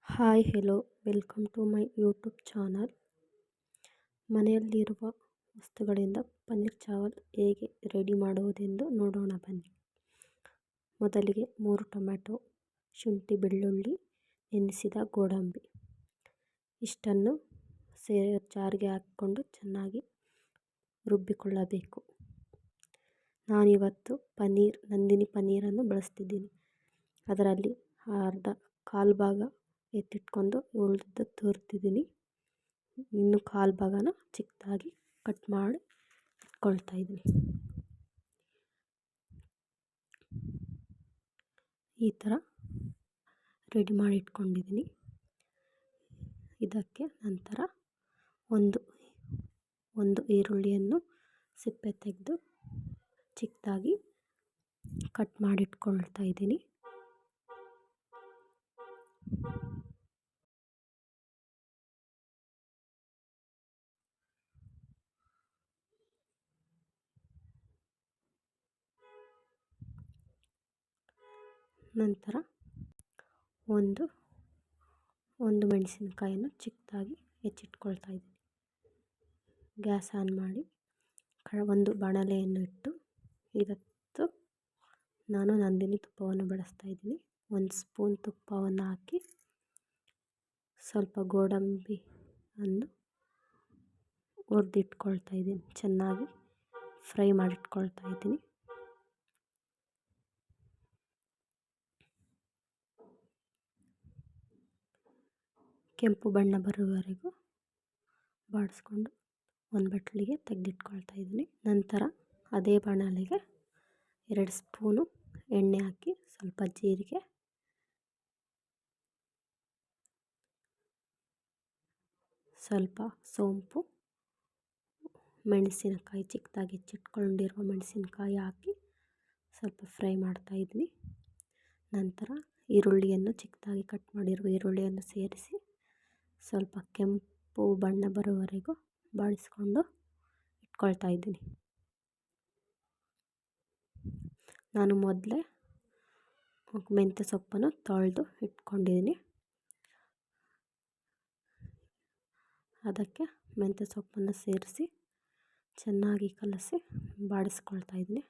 Hi hello welcome to my YouTube channel. ಮನೆಯಲ್ಲಿರುವ ವಸ್ತುಗಳಿಂದ ಪನ್ನೀರ್ ಚಾವಲ್ ಹೇಗೆ ರೆಡಿ ಮಾಡುವುದೆಂದು ನೋಡೋಣ ಬನ್ನಿ. ಮೊದಲಿಗೆ 3 ಟೊಮ್ಯಾಟೊ, ಶುಂಠಿ ಬೆಳ್ಳುಳ್ಳಿ, ನೆನೆಸಿದ ಗೋಡಂಬಿ ಇಷ್ಟನ್ನು ಜಾರ್ಗೆ ಹಾಕಿಕೊಂಡು ಚೆನ್ನಾಗಿ ರುಬ್ಬಿಕೊಳ್ಳಬೇಕು. ನಾನಿವತ್ತು ನಂದಿನಿ ಪನ್ನೀರನ್ನು ಬಳಸ್ತಿದ್ದೀನಿ. ಅದರಲ್ಲಿ ಕಾಲು ಭಾಗ ಎತ್ತಿಟ್ಕೊಂಡು ಉಳಿದದ್ದು ತೋರ್ತಿದ್ದೀನಿ. ಇನ್ನು ಕಾಲು ಭಾಗನ ಚಿಕ್ಕದಾಗಿ ಕಟ್ ಮಾಡಿ ಇಟ್ಕೊಳ್ತಾ ಇದ್ದೀನಿ. ಈ ಥರ ರೆಡಿ ಮಾಡಿ ಇಟ್ಕೊಂಡಿದ್ದೀನಿ. ಇದಕ್ಕೆ ನಂತರ ಒಂದು ಈರುಳ್ಳಿಯನ್ನು ಸಿಪ್ಪೆ ತೆಗೆದು ಚಿಕ್ಕದಾಗಿ ಕಟ್ ಮಾಡಿ ಇಟ್ಕೊಳ್ತಾ ಇದ್ದೀನಿ. ನಂತರ ಒಂದು ಮೆಣಸಿನಕಾಯನ್ನು ಚಿಕ್ಕದಾಗಿ ಹೆಚ್ಚಿಟ್ಕೊಳ್ತಾ ಇದ್ದೀನಿ. ಗ್ಯಾಸ್ ಆನ್ ಮಾಡಿ ಒಂದು ಬಾಣಲೆಯನ್ನು ಇಟ್ಟು ಇವತ್ತು ನಾನು ನಂದಿನಿ ತುಪ್ಪವನ್ನು ಬಳಸ್ತಾ ಇದ್ದೀನಿ. 1 ಸ್ಪೂನ್ ತುಪ್ಪವನ್ನು ಹಾಕಿ ಸ್ವಲ್ಪ ಗೋಡಂಬಿಯನ್ನು ಹುರಿದಿಟ್ಕೊಳ್ತಾ ಇದ್ದೀನಿ. ಚೆನ್ನಾಗಿ ಫ್ರೈ ಮಾಡಿಟ್ಕೊಳ್ತಾ ಇದ್ದೀನಿ. ಕೆಂಪು ಬಣ್ಣ ಬರುವವರೆಗೂ ಬಾಡಿಸ್ಕೊಂಡು ಒಂದು ಬಟ್ಲಿಗೆ ತೆಗೆದಿಟ್ಕೊಳ್ತಾ ಇದ್ದೀನಿ. ನಂತರ ಅದೇ ಬಾಣಲೆಗೆ 2 ಸ್ಪೂನು ಎಣ್ಣೆ ಹಾಕಿ ಸ್ವಲ್ಪ ಜೀರಿಗೆ, ಸ್ವಲ್ಪ ಸೋಂಪು, ಮೆಣಸಿನಕಾಯಿ ಚಿಕ್ಕದಾಗಿ ಹೆಚ್ಚಿಟ್ಕೊಂಡಿರುವ ಮೆಣಸಿನಕಾಯಿ ಹಾಕಿ ಸ್ವಲ್ಪ ಫ್ರೈ ಮಾಡ್ತಾ ಇದ್ದೀನಿ. ನಂತರ ಚಿಕ್ಕದಾಗಿ ಕಟ್ ಮಾಡಿರುವ ಈರುಳ್ಳಿಯನ್ನು ಸೇರಿಸಿ ಸ್ವಲ್ಪ ಕೆಂಪು ಬಣ್ಣ ಬರುವವರೆಗೂ ಬಾಡಿಸ್ಕೊಂಡು ಇಟ್ಕೊಳ್ತಾ ಇದ್ದೀನಿ. ನಾನು ಮೊದಲೇ ಮೆಂತ್ಯ ಸೊಪ್ಪನ್ನು ತೊಳೆದು ಇಟ್ಕೊಂಡಿದ್ದೀನಿ. ಅದಕ್ಕೆ ಮೆಂತ್ಯ ಸೊಪ್ಪನ್ನು ಸೇರಿಸಿ ಚೆನ್ನಾಗಿ ಕಲಸಿ ಬಾಡಿಸ್ಕೊಳ್ತಾ ಇದ್ದೀನಿ.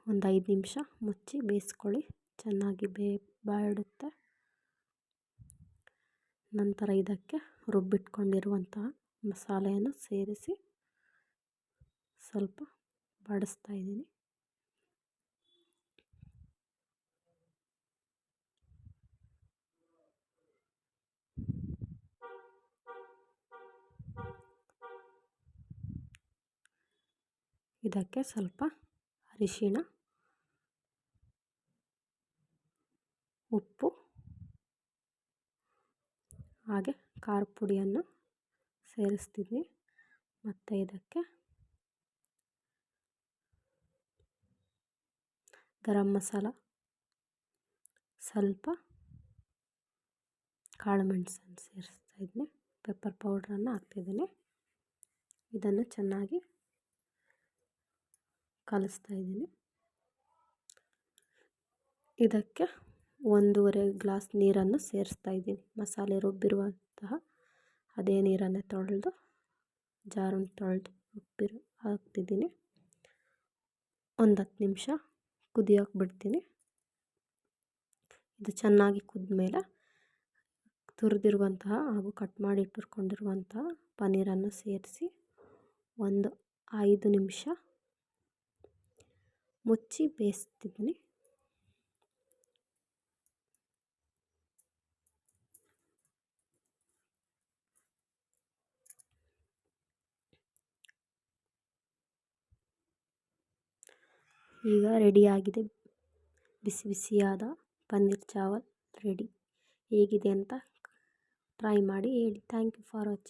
ಒಂದು 5 ನಿಮಿಷ ಮುಚ್ಚಿ ಬೇಯಿಸ್ಕೊಳ್ಳಿ. ಚೆನ್ನಾಗಿ ಬಾಡುತ್ತೆ. ನಂತರ ಇದಕ್ಕೆ ರುಬ್ಬಿಟ್ಕೊಂಡಿರುವಂತಹ ಮಸಾಲೆಯನ್ನು ಸೇರಿಸಿ ಸ್ವಲ್ಪ ಬಾಡಿಸ್ತಾ ಇದ್ದೀನಿ. ಇದಕ್ಕೆ ಸ್ವಲ್ಪ ಅರಿಶಿಣ, ಉಪ್ಪು ಹಾಗೆ ಖಾರ ಪುಡಿಯನ್ನು ಸೇರಿಸ್ತಿದ್ದೀನಿ. ಮತ್ತು ಇದಕ್ಕೆ ಗರಂ ಮಸಾಲ, ಸ್ವಲ್ಪ ಕಾಳು ಮೆಣಸನ್ನು ಸೇರಿಸ್ತಾ ಇದ್ದೀನಿ. ಪೆಪ್ಪರ್ ಪೌಡ್ರನ್ನು ಹಾಕ್ತಿದ್ದೀನಿ. ಇದನ್ನು ಚೆನ್ನಾಗಿ ಕಲಿಸ್ತಾ ಇದ್ದೀನಿ. ಇದಕ್ಕೆ 1.5 ಗ್ಲಾಸ್ ನೀರನ್ನು ಸೇರಿಸ್ತಾ ಇದ್ದೀನಿ. ಮಸಾಲೆ ರುಬ್ಬಿರುವಂತಹ ಅದೇ ನೀರನ್ನು ಜಾರನ್ನು ತೊಳೆದು ಹಾಕ್ತಿದ್ದೀನಿ. ಒಂದು 10 ನಿಮಿಷ ಕುದಿಯೋಕೆ ಬಿಡ್ತೀನಿ. ಇದು ಚೆನ್ನಾಗಿ ಕುದ್ಮೇಲೆ ತುರಿದಿರುವಂತಹ ಹಾಗೂ ಕಟ್ ಮಾಡಿ ಇಟ್ಟುಕೊಂಡಿರುವಂತಹ ಪನ್ನೀರನ್ನು ಸೇರಿಸಿ ಒಂದು 5 ನಿಮಿಷ ಮುಚ್ಚಿ ಬೇಯಿಸ್ತಿದ್ದೀನಿ. ಈಗ ರೆಡಿಯಾಗಿದೆ. ಬಿಸಿ ಬಿಸಿಯಾದ ಪನ್ನೀರ್ ಚಾವಲ್ ರೆಡಿ. ಹೇಗಿದೆ ಅಂತ ಟ್ರೈ ಮಾಡಿ ಹೇಳಿ. Thank you for watching.